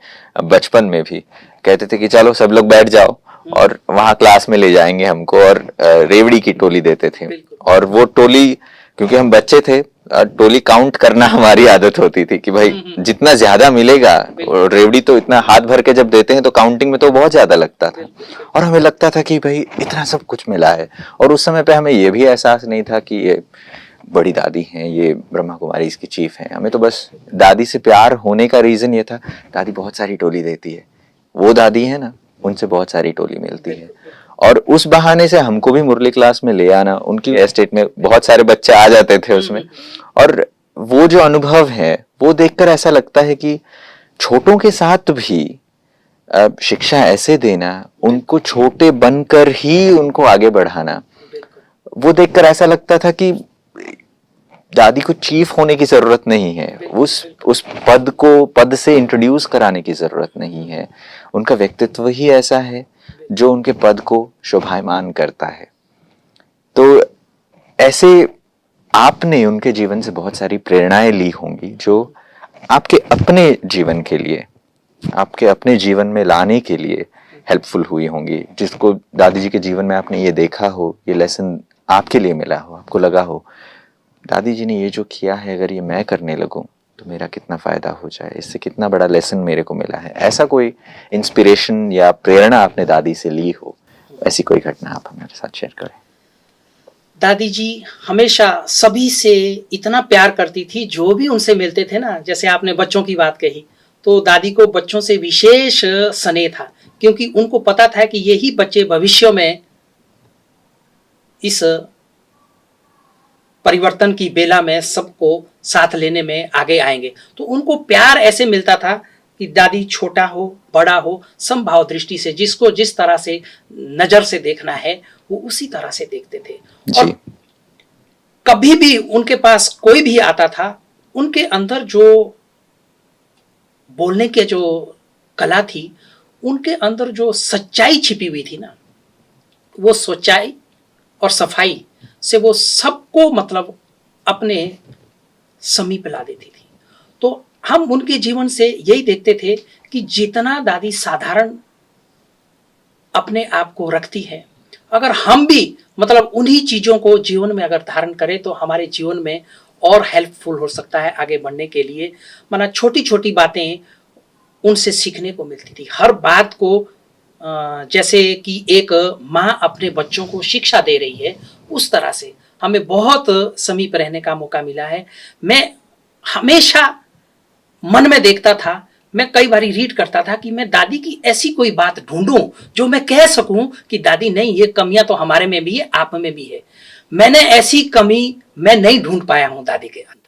बचपन में भी, कहते थे कि चलो सब लोग बैठ जाओ, और वहां क्लास में ले जाएंगे हमको, और रेवड़ी की टोली देते थे। और वो टोली, क्योंकि हम बच्चे थे, टोली काउंट करना हमारी आदत होती थी कि भाई जितना ज्यादा मिलेगा, और रेवड़ी तो इतना हाथ भर के जब देते हैं तो काउंटिंग में तो बहुत ज्यादा लगता था, और हमें लगता था कि भाई इतना सब कुछ मिला है। और उस समय पे हमें ये भी एहसास नहीं था कि ये बड़ी दादी हैं, ये ब्रह्मा कुमारी इसकी चीफ हैं, हमें तो बस दादी से प्यार होने का रीजन ये था, दादी बहुत सारी टोली देती है, वो दादी है ना, उनसे बहुत सारी टोली मिलती है, और उस बहाने से हमको भी मुरली क्लास में ले आना, उनकी एस्टेट में बहुत सारे बच्चे आ जाते थे उसमें, और वो जो अनुभव है वो देखकर ऐसा लगता है कि छोटों के साथ भी शिक्षा ऐसे देना, उनको छोटे बनकर ही उनको आगे बढ़ाना, वो देखकर ऐसा लगता था कि दादी को चीफ होने की जरूरत नहीं है, उस पद से इंट्रोड्यूस कराने की जरूरत नहीं है, उनका व्यक्तित्व ही ऐसा है जो उनके पद को शोभायमान करता है। तो ऐसे आपने उनके जीवन से बहुत सारी प्रेरणाएं ली होंगी जो आपके अपने जीवन के लिए, आपके अपने जीवन में लाने के लिए हेल्पफुल हुई होंगी, जिसको दादी जी के जीवन में आपने ये देखा हो, ये लेसन आपके लिए मिला हो, आपको लगा हो दादी जी ने ये जो किया है अगर ये मैं करने लगूं तो मेरा कितना फायदा हो जाए, इससे कितना बड़ा लेसन मेरे को मिला है। ऐसा कोई इंस्पिरेशन या प्रेरणा आपने दादी से ली हो, ऐसी कोई घटना आप हमारे साथ शेयर करें। दादी जी हमेशा सभी से इतना प्यार करती थी, जो भी उनसे मिलते थे ना, जैसे आपने बच्चों की बात कही, तो दादी को बच्चों से विशेष स्नेह था, क्योंकि उनको पता था कि यही बच्चे भविष्य में इस परिवर्तन की बेला में सबको साथ लेने में आगे आएंगे। तो उनको प्यार ऐसे मिलता था कि दादी छोटा हो बड़ा हो, समभाव दृष्टि से जिसको जिस तरह से नजर से देखना है वो उसी तरह से देखते थे। और कभी भी उनके पास कोई भी आता था, उनके अंदर जो बोलने के जो कला थी, उनके अंदर जो सच्चाई छिपी हुई थी ना, वो सच्चाई और सफाई से वो सबको मतलब अपने समीप ला देती थी। तो हम उनके जीवन से यही देखते थे कि जितना दादी साधारण अपने आप को रखती है, अगर हम भी मतलब उन्हीं चीजों को जीवन में अगर धारण करें तो हमारे जीवन में और हेल्पफुल हो सकता है आगे बढ़ने के लिए। माना छोटी छोटी बातें उनसे सीखने को मिलती थी, हर बात को जैसे कि एक माँ अपने बच्चों को शिक्षा दे रही है, उस तरह से हमें बहुत समीप रहने का मौका मिला है। मैं हमेशा मन में देखता था, मैं कई बार रीड करता था कि मैं दादी की ऐसी कोई बात ढूंढूं जो मैं कह सकूं कि दादी नहीं, ये कमियां तो हमारे में भी है, आप में भी है। मैंने ऐसी कमी मैं नहीं ढूंढ पाया हूं दादी के अंदर।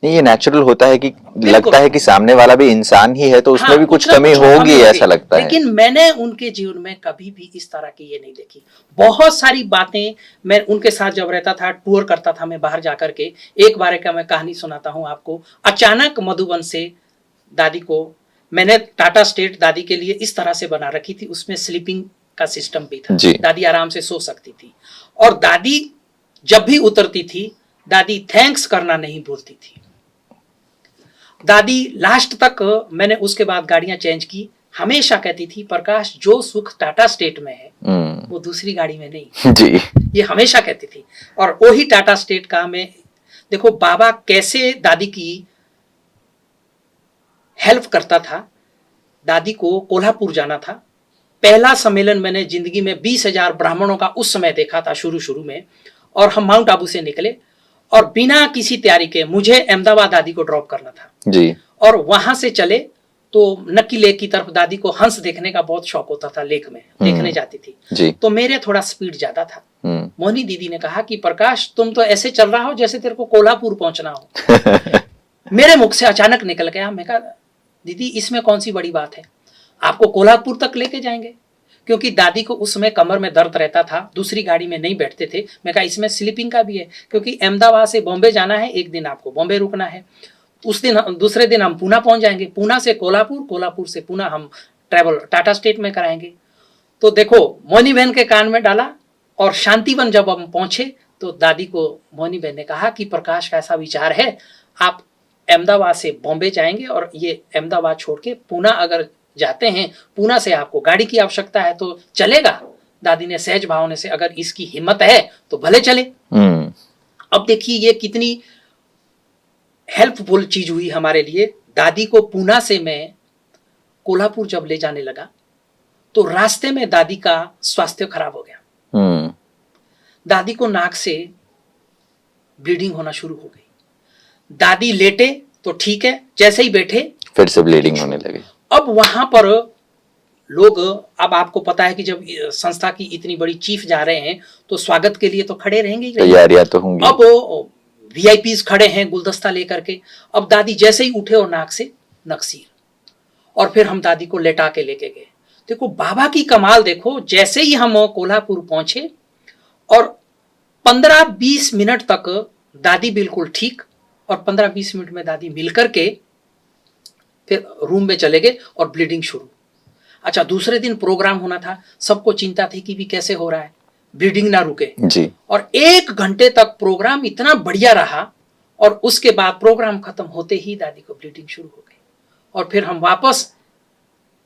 नहीं, ये नेचुरल होता है कि लगता है कि सामने वाला भी इंसान ही है, तो उसमें भी कुछ कमी होगी, ऐसा लगता है। लेकिन मैंने उनके जीवन में कभी भी इस तरह की ये नहीं देखी। बहुत सारी बातें मैं उनके साथ जब रहता था, टूर करता था मैं बाहर जाकर के, एक बार का मैं कहानी सुनाता हूँ आपको। अचानक मधुबन से दादी को मैंने टाटा स्टेट दादी के लिए इस तरह से बना रखी थी, उसमें स्लीपिंग का सिस्टम भी था, दादी आराम से सो सकती थी। और दादी जब भी उतरती थी, दादी थैंक्स करना नहीं भूलती थी। दादी लास्ट तक, मैंने उसके बाद गाड़ियां चेंज की, हमेशा कहती थी प्रकाश जो सुख टाटा स्टेट में है वो दूसरी गाड़ी में नहीं जी। ये हमेशा कहती थी। और वही टाटा स्टेट का मैं देखो बाबा कैसे दादी की हेल्प करता था। दादी को कोल्हापुर जाना था, पहला सम्मेलन मैंने जिंदगी में 20,000 ब्राह्मणों का उस समय देखा था शुरू में, और हम माउंट आबू से निकले और बिना किसी तैयारी के मुझे अहमदाबाद दादी को ड्रॉप करना था जी। और वहां से चले तो नक्की लेक की तरफ दादी को हंस देखने का बहुत शौक होता था, लेक में देखने जाती थी जी। तो मेरे थोड़ा स्पीड ज्यादा था। मोहनी दीदी ने कहा कि प्रकाश तुम तो ऐसे चल रहा हो जैसे तेरे को कोल्हापुर पहुंचना हो। मेरे मुख से अचानक निकल गया, मैं कहा दीदी इसमें कौन सी बड़ी बात है, आपको कोल्हापुर तक लेके जाएंगे। क्योंकि दादी को उस समय कमर में दर्द रहता था, दूसरी गाड़ी में नहीं बैठते थे। मैं कहा इसमें स्लीपिंग का भी है, क्योंकि अहमदाबाद से बॉम्बे जाना है, एक दिन आपको बॉम्बे रुकना है, उस दिन दूसरे दिन हम पूना पहुंच जाएंगे, पूना से कोल्हापुर, कोल्हापुर से पूना हम ट्रैवल टाटा स्टेट में कराएंगे। तो देखो मोनी बहन के कान में डाला, और शांतिवन जब हम पहुंचे तो दादी को मोनी बहन ने कहा कि प्रकाश का ऐसा विचार है, आप अहमदाबाद से बॉम्बे जाएंगे और ये अहमदाबाद छोड़ के पूना अगर जाते हैं, पूना से आपको गाड़ी की आवश्यकता है तो चलेगा। दादी ने सहज भावना से अगर इसकी हिम्मत है तो भले चले। अब देखिए ये कितनी हेल्पफुल चीज हुई हमारे लिए। दादी को पूना से मैं कोल्हापुर जब ले जाने लगा तो रास्ते में दादी का स्वास्थ्य खराब हो गया। दादी को नाक से ब्लीडिंग होना शुरू हो गई। दादी लेटे तो ठीक है, जैसे ही बैठे फिर से ब्लीडिंग होने लगी। अब वहां पर लोग, अब आपको पता है कि जब संस्था की इतनी बड़ी चीफ जा रहे हैं तो स्वागत के लिए तो खड़े रहेंगे ही। तैयारियां तो होंगी। अब वीआईपीज खड़े हैं गुलदस्ता लेकर के। अब दादी जैसे ही उठे और नाक से नक्सीर, और फिर हम दादी को लेटा के लेके गए। देखो बाबा की कमाल देखो, जैसे ही हम कोल्हापुर पहुंचे और 15-20 मिनट तक दादी बिल्कुल ठीक, और 15-20 मिनट में दादी मिलकर के फिर रूम में चले गए और ब्लीडिंग शुरू। अच्छा, दूसरे दिन प्रोग्राम होना था, सबको चिंता थी कि भी कैसे हो रहा है, ब्लीडिंग ना रुके जी। और 1 घंटे तक प्रोग्राम इतना बढ़िया रहा, और उसके बाद प्रोग्राम खत्म होते ही दादी को ब्लीडिंग शुरू हो गई, और फिर हम वापस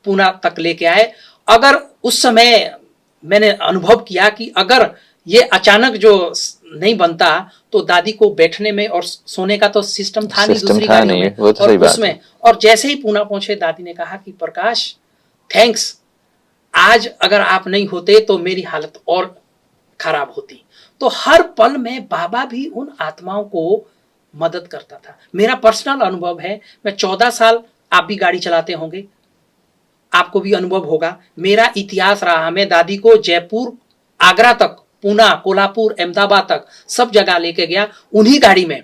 पूना तक लेके आए। अगर उस समय मैंने अनुभव किया कि अगर ये अचानक जो नहीं बनता तो दादी को बैठने में और सोने का तो सिस्टम था नहीं दूसरी गाड़ियों में, वो तो और सही बात उसमें है। और जैसे ही पूना पहुंचे दादी ने कहा कि प्रकाश थैंक्स, आज अगर आप नहीं होते तो मेरी हालत और खराब होती। तो हर पल में बाबा भी उन आत्माओं को मदद करता था। मेरा पर्सनल अनुभव है, मैं 14 साल, आप भी गाड़ी चलाते होंगे, आपको भी अनुभव होगा, मेरा इतिहास रहा। मैं दादी को जयपुर, आगरा तक, पूना, कोल्हापुर, अहमदाबाद तक सब जगह लेके गया उन्हीं गाड़ी में।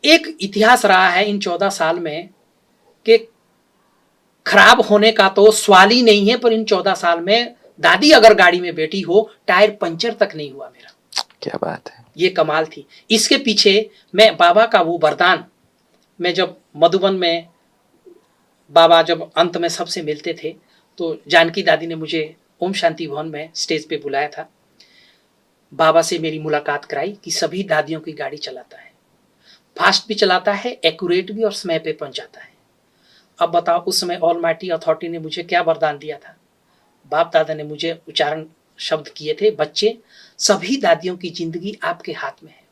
एक इतिहास रहा है इन 14 साल में कि खराब होने का तो सवाल ही नहीं है, पर इन 14 साल में दादी अगर गाड़ी में बैठी हो, टायर पंचर तक नहीं हुआ मेरा। क्या बात है, ये कमाल थी। इसके पीछे मैं बाबा का वो वरदान, मैं जब मधुबन में बाबा जब अंत में सबसे मिलते थे तो जानकी दादी ने मुझे ओम शांति भवन में स्टेज पे बुलाया था। बाबा से मेरी मुलाकात कराई कि सभी दादियों की गाड़ी चलाता है, फास्ट भी चलाता है, एक्यूरेट भी, और समय पे पहुंच जाता है। अब बताओ उस समय ऑलमाइटी अथॉरिटी ने मुझे क्या वरदान दिया था। बाप दादा ने मुझे उच्चारण शब्द किए थे, बच्चे सभी दादियों की जिंदगी आपके हाथ में है।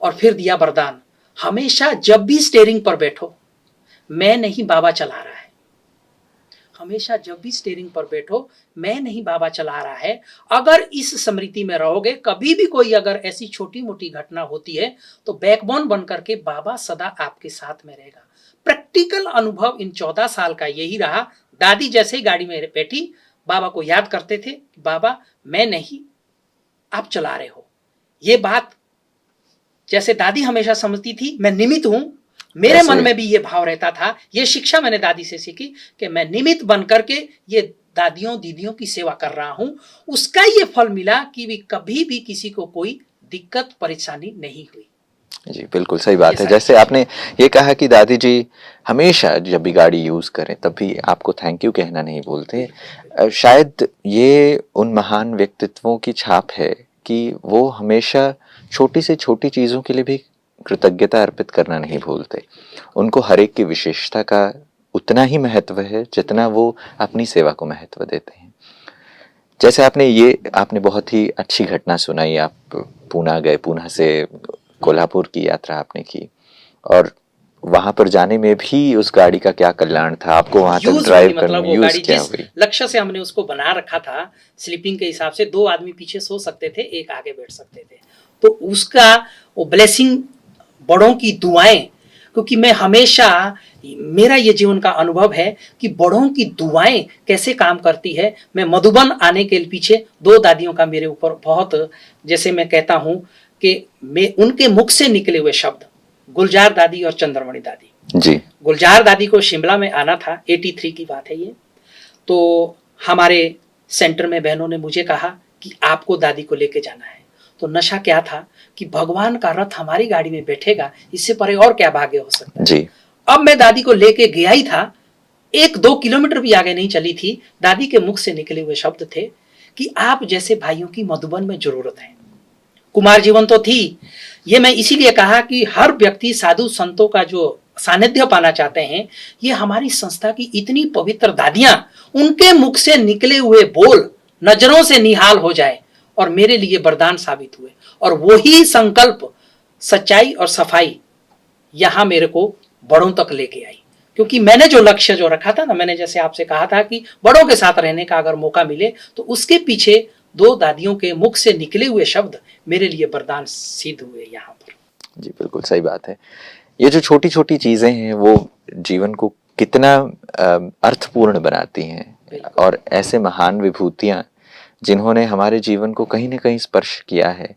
और फिर दिया वरदान, हमेशा जब भी स्टीयरिंग पर बैठो, मैं नहीं बाबा चला रहा है। हमेशा जब भी स्टीयरिंग पर बैठो, मैं नहीं बाबा चला रहा है। अगर इस स्मृति में रहोगे, कभी भी कोई अगर ऐसी छोटी मोटी घटना होती है तो बैकबोन बनकर के बाबा सदा आपके साथ में रहेगा। प्रैक्टिकल अनुभव इन 14 साल का यही रहा। दादी जैसे ही गाड़ी में बैठी, बाबा को याद करते थे, बाबा मैं नहीं, आप चला रहे हो। ये बात जैसे दादी हमेशा समझती थी मैं निमित्त हूं, मेरे मन में भी ये भाव रहता था। ये शिक्षा मैंने दादी से सीखी कि मैं निमित्त बन करके ये दादियों दीदियों की सेवा कर रहा हूं। उसका ये फल मिला कि भी कभी भी किसी को कोई दिक्कत परेशानी नहीं हुई। जी बिल्कुल सही बात है। जैसे आपने ये कहा कि दादी जी हमेशा जब भी गाड़ी यूज करें तब भी आपको थैंक यू कहना नहीं बोलते, शायद ये उन महान व्यक्तित्वों की छाप है कि वो हमेशा छोटी से छोटी चीजों के लिए भी कृतज्ञता अर्पित करना नहीं भूलते। उनको हर एक की विशेषता का उतना ही महत्व है जितना वो अपनी सेवा को महत्व देते हैं। जैसे आपने बहुत ही अच्छी घटना सुनाई, आप पूना गए, पूना से कोल्हापुर की यात्रा आपने की, और वहां पर जाने में भी उस गाड़ी का क्या कल्याण था, आपको वहां तक ड्राइव करने में यूज क्या हुई? लक्ष्य से हमने उसको बना रखा था स्लीपिंग के हिसाब से, 2 आदमी पीछे सो सकते थे, एक आगे बैठ सकते थे। तो उसका वो ब्लेसिंग, बड़ों की दुआएं, क्योंकि मैं हमेशा, मेरा ये जीवन का अनुभव है कि बड़ों की दुआएं कैसे काम करती है। मैं मधुबन आने के पीछे 2 दादियों का मेरे ऊपर बहुत, जैसे मैं कहता हूं कि मैं उनके मुख से निकले हुए शब्द, गुलजार दादी और चंद्रमणि दादी जी। गुलजार दादी को शिमला में आना था, 83 की बात है ये। तो हमारे सेंटर में बहनों ने मुझे कहा कि आपको दादी को लेके जाना है। तो नशा क्या था कि भगवान का रथ हमारी गाड़ी में बैठेगा, इससे परे और क्या भाग्य हो सकता है जी। अब मैं दादी को लेके गया ही था, 1-2 किलोमीटर भी आगे नहीं चली थी, दादी के मुख से निकले हुए शब्द थे कि आप जैसे भाइयों की मधुबन में जरूरत है। कुमार जीवन तो थी, ये मैं इसीलिए कहा कि हर व्यक्ति साधु संतों का जो सानिध्य पाना चाहते हैं, ये हमारी संस्था की इतनी पवित्र दादियां, उनके मुख से निकले हुए बोल नजरों से निहाल हो जाए और मेरे लिए वरदान साबित हुए। और वही संकल्प, सच्चाई और सफाई यहां मेरे को बड़ों तक लेके आई। क्योंकि मैंने जो लक्ष्य जो रखा था ना, मैंने जैसे आपसे कहा था कि बड़ों के साथ रहने का अगर मौका मिले तो उसके पीछे दो दादियों के मुख से निकले हुए शब्द मेरे लिए वरदान सिद्ध हुए यहाँ पर। जी बिल्कुल सही बात है। ये जो छोटी छोटी चीजें हैं वो जीवन को कितना अर्थपूर्ण बनाती हैं, और ऐसे महान विभूतियां जिन्होंने हमारे जीवन को कहीं ना कहीं स्पर्श किया है,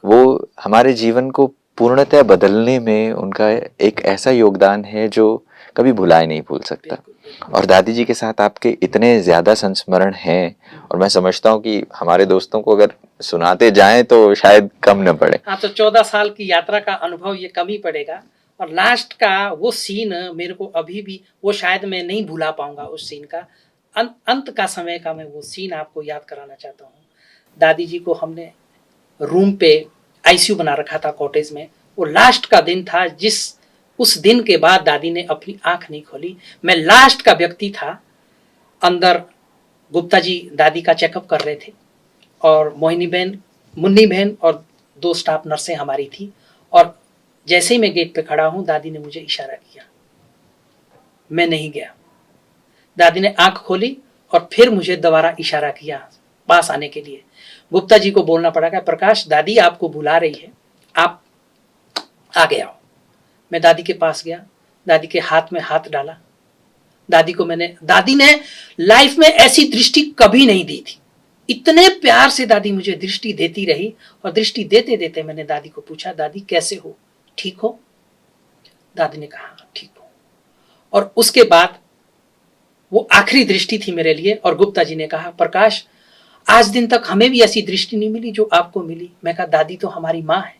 वो हमारे जीवन को पूर्णतः बदलने में उनका एक ऐसा योगदान है जो कभी भुलाए नहीं भूल सकता। और दादी जी के साथ आपके इतने ज्यादा संस्मरण हैं, और मैं समझता हूँ कि हमारे दोस्तों को अगर सुनाते जाएं तो शायद कम न पड़े। हाँ, तो 14 साल की यात्रा का अनुभव ये कम ही पड़ेगा। और लास्ट का वो सीन मेरे को अभी भी, वो शायद मैं नहीं भुला पाऊंगा उस सीन का। अंत का समय का मैं वो सीन आपको याद कराना चाहता हूँ। दादी जी को हमने रूम पे आईसीयू बना रखा था कॉटेज में। वो लास्ट का दिन था, उस दिन के बाद दादी ने अपनी आंख नहीं खोली। मैं लास्ट का व्यक्ति था। अंदर गुप्ता जी दादी का चेकअप कर रहे थे, और मोहिनी बहन, मुन्नी बहन और 2 स्टाफ नर्सें हमारी थी। और जैसे ही मैं गेट पे खड़ा हूं, दादी ने मुझे इशारा किया, मैं नहीं गया। दादी ने आंख खोली और फिर मुझे दोबारा इशारा किया पास आने के लिए। गुप्ता जी को बोलना पड़ा कि प्रकाश, दादी आपको बुला रही है, आप आगे आओ। मैं दादी के पास गया, दादी के हाथ में हाथ डाला। दादी ने लाइफ में ऐसी दृष्टि कभी नहीं दी थी। इतने प्यार से दादी मुझे दृष्टि देती रही। और दृष्टि देते देते मैंने दादी को पूछा, दादी कैसे हो, ठीक हो? दादी ने कहा ठीक हो। और उसके बाद वो आखिरी दृष्टि थी मेरे लिए। और गुप्ता जी ने कहा, प्रकाश, आज दिन तक हमें भी ऐसी दृष्टि नहीं मिली जो आपको मिली। मैं कहा, दादी तो हमारी माँ है,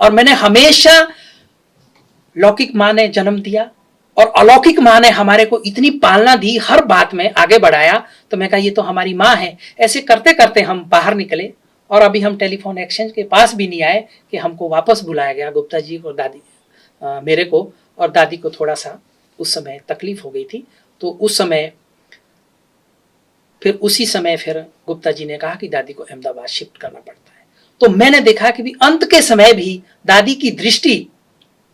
और मैंने हमेशा, लौकिक माँ ने जन्म दिया और अलौकिक माँ ने हमारे को इतनी पालना दी, हर बात में आगे बढ़ाया। तो मैं कहा, ये तो हमारी माँ है। ऐसे करते करते हम बाहर निकले, और अभी हम टेलीफोन एक्सचेंज के पास भी नहीं आए कि हमको वापस बुलाया गया, गुप्ता जी और दादी, मेरे को। और दादी को थोड़ा सा उस समय तकलीफ हो गई थी। तो उस समय उसी समय गुप्ता जी ने कहा कि दादी को अहमदाबाद शिफ्ट करना पड़ता है। तो मैंने देखा कि भी अंत के समय भी दादी की दृष्टि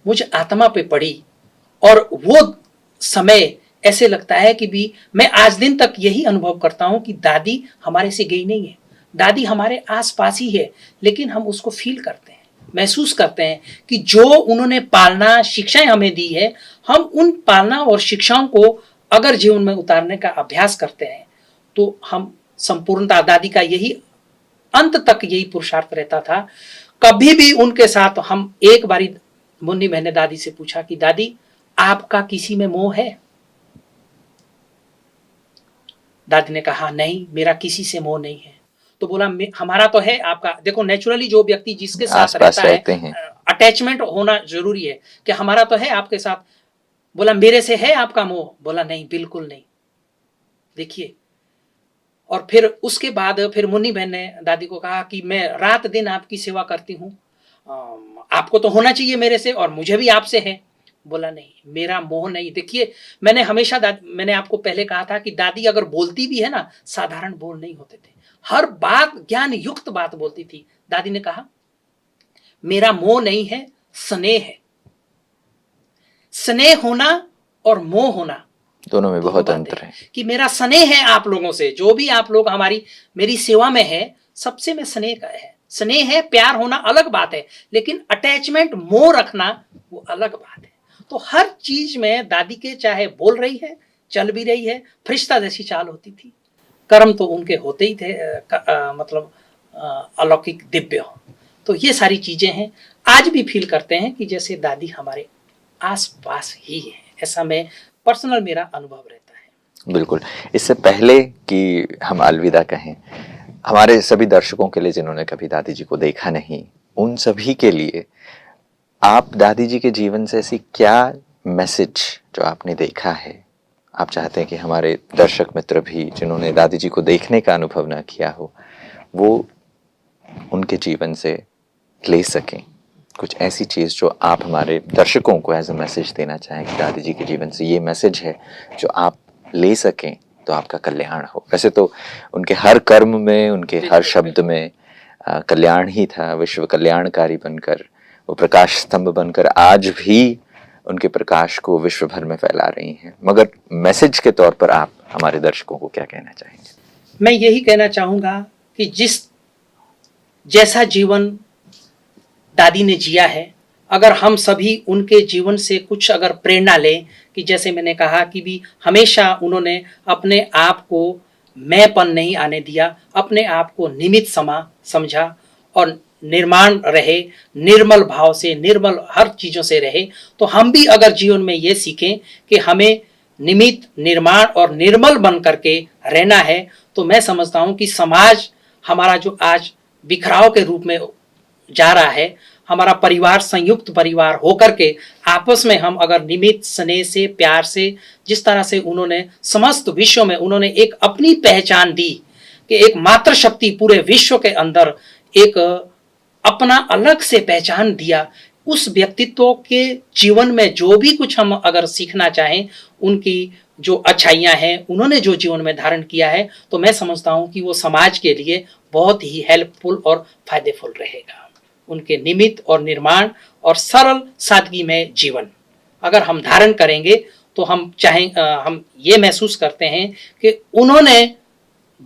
मुझ आत्मा पे पड़ी। और वो समय ऐसे लगता है कि भी मैं आज दिन तक यही अनुभव करता हूं कि दादी हमारे से गई नहीं है। दादी हमारे आसपास ही है, लेकिन हम उसको फील करते हैं, महसूस करते हैं कि जो उन्होंने पालना, शिक्षाएं हमें दी है, हम उन पालना और शिक्षाओं को अगर जीवन में उतारने का अभ्यास करते हैं तो हम संपूर्णता, दादी का यही अंत तक यही पुरुषार्थ रहता था। कभी भी उनके साथ हम, एक बारी मुन्नी मैंने दादी से पूछा कि दादी, आपका किसी में मोह है? दादी ने कहा, नहीं, मेरा किसी से मोह नहीं है। तो बोला, हमारा तो है, आपका देखो, नेचुरली जो व्यक्ति जिसके साथ रहता है, अटैचमेंट होना जरूरी है, कि हमारा तो है आपके साथ। बोला, मेरे से है आपका मोह? बोला, नहीं, बिल्कुल नहीं। देखिए, और फिर उसके बाद फिर मुन्नी बहन ने दादी को कहा कि मैं रात दिन आपकी सेवा करती हूँ, आपको तो होना चाहिए मेरे से, और मुझे भी आपसे है। बोला, नहीं, मेरा मोह नहीं। देखिए, मैंने हमेशा मैंने आपको पहले कहा था कि दादी अगर बोलती भी है ना, साधारण बोल नहीं होते थे, हर बात ज्ञान युक्त बात बोलती थी। दादी ने कहा, मेरा मोह नहीं है, स्नेह है। स्नेह होना और मोह होना दोनों में बहुत अंतर है। कि मेरा स्नेह है आप लोगों से, जो भी आप लोग मेरी सेवा में है, सबसे मैं स्नेह का है। स्नेह है, प्यार होना अलग बात है, लेकिन अटैचमेंट, मोह रखना, वो अलग बात है। तो हर चीज में दादी के, चाहे बोल रही है, चल भी रही है, फरिश्ता जैसी चाल होती थी। कर्म तो उनके होते ही थे, मतलब अलौकिक, दिव्य। तो ये सारी चीजें हैं, आज भी फील करते हैं कि जैसे दादी हमारे आसपास ही है। ऐसा मैं पर्सनल, मेरा अनुभव रहता है। बिल्कुल। इससे पहले कि हम अलविदा कहें, हमारे सभी दर्शकों के लिए जिन्होंने कभी दादी जी को देखा नहीं, उन सभी के लिए आप दादी जी के जीवन से ऐसी क्या मैसेज जो आपने देखा है, आप चाहते हैं कि हमारे दर्शक मित्र भी जिन्होंने दादी जी को देखने का अनुभव ना किया हो, वो उनके जीवन से ले सकें? कुछ ऐसी चीज़ जो आप हमारे दर्शकों को एज अ मैसेज देना चाहें कि दादी जी के जीवन से ये मैसेज है जो आप ले सकें तो आपका कल्याण हो। वैसे तो उनके हर कर्म में, उनके हर शब्द में कल्याण ही था। विश्व कल्याणकारी बनकर, वो प्रकाश स्तंभ बनकर आज भी उनके प्रकाश को विश्व भर में फैला रही हैं। मगर मैसेज के तौर पर आप हमारे दर्शकों को क्या कहना चाहेंगे? मैं यही कहना चाहूँगा कि जिस जैसा जीवन दादी ने जिया है, अगर हम सभी उनके जीवन से कुछ अगर प्रेरणा लें, कि जैसे मैंने कहा कि भी हमेशा उन्होंने अपने आप को मैंपन नहीं आने दिया, अपने आप को निमित्त समझा और निर्माण रहे, निर्मल भाव से, निर्मल हर चीज़ों से रहे। तो हम भी अगर जीवन में ये सीखें कि हमें निमित्त, निर्माण और निर्मल बन करके रहना है, तो मैं समझता हूँ कि समाज हमारा जो आज बिखराव के रूप में जा रहा है, हमारा परिवार संयुक्त परिवार होकर के आपस में हम अगर निमित्त, स्नेह से, प्यार से, जिस तरह से उन्होंने समस्त विश्व में उन्होंने एक अपनी पहचान दी कि एक मातृशक्ति पूरे विश्व के अंदर एक अपना अलग से पहचान दिया, उस व्यक्तित्व के जीवन में जो भी कुछ हम अगर सीखना चाहें, उनकी जो अच्छाइयाँ हैं, उन्होंने जो जीवन में धारण किया है, तो मैं समझता हूँ कि वो समाज के लिए बहुत ही हेल्पफुल और फायदेफुल रहेगा। उनके निमित्त और निर्माण और सरल सादगी में जीवन अगर हम धारण करेंगे, तो हम हम ये महसूस करते हैं कि उन्होंने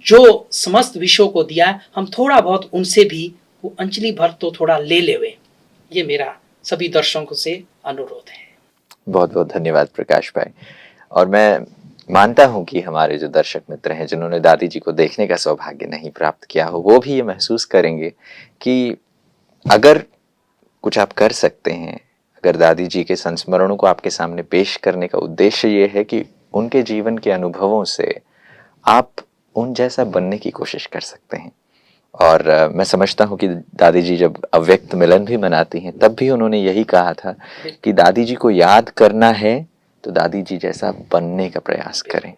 जो समस्त विश्व को दिया, हम थोड़ा बहुत उनसे भी वो अंजलि भर तो थोड़ा ले लेवे। ये मेरा सभी दर्शकों से अनुरोध है। बहुत बहुत धन्यवाद प्रकाश भाई। और मैं मानता हूं कि हमारे जो दर्शक मित्र हैं जिन्होंने दादी जी को देखने का सौभाग्य नहीं प्राप्त किया हो, वो भी ये महसूस करेंगे कि अगर कुछ आप कर सकते हैं, अगर दादी जी के संस्मरणों को आपके सामने पेश करने का उद्देश्य ये है कि उनके जीवन के अनुभवों से आप उन जैसा बनने की कोशिश कर सकते हैं। और मैं समझता हूँ कि दादी जी जब अव्यक्त मिलन भी मनाती हैं, तब भी उन्होंने यही कहा था कि दादी जी को याद करना है तो दादी जी जैसा बनने का प्रयास करें।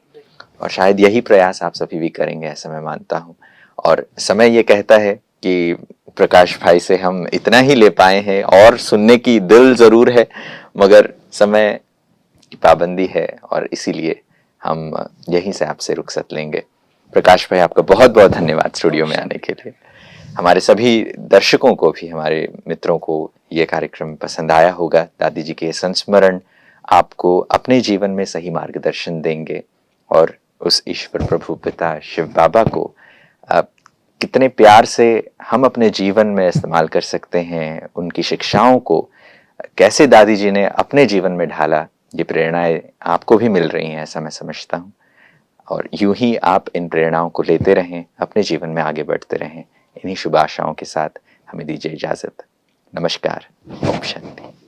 और शायद यही प्रयास आप सभी भी करेंगे, ऐसा मैं मानता हूँ। और समय ये कहता है कि प्रकाश भाई से हम इतना ही ले पाए हैं, और सुनने की दिल जरूर है, मगर समय की पाबंदी है, और इसीलिए हम यहीं से आपसे रुखसत लेंगे। प्रकाश भाई, आपका बहुत बहुत धन्यवाद स्टूडियो में आने के लिए। हमारे सभी दर्शकों को भी, हमारे मित्रों को ये कार्यक्रम पसंद आया होगा। दादी जी के संस्मरण आपको अपने जीवन में सही मार्गदर्शन देंगे, और उस ईश्वर प्रभु पिता शिव बाबा को कितने प्यार से हम अपने जीवन में इस्तेमाल कर सकते हैं, उनकी शिक्षाओं को कैसे दादी जी ने अपने जीवन में ढाला, ये प्रेरणाएं आपको भी मिल रही हैं, ऐसा मैं समझता हूँ। और यूं ही आप इन प्रेरणाओं को लेते रहें, अपने जीवन में आगे बढ़ते रहें। इन्हीं शुभ आशाओं के साथ हमें दीजिए इजाजत। नमस्कार। ओम शांति।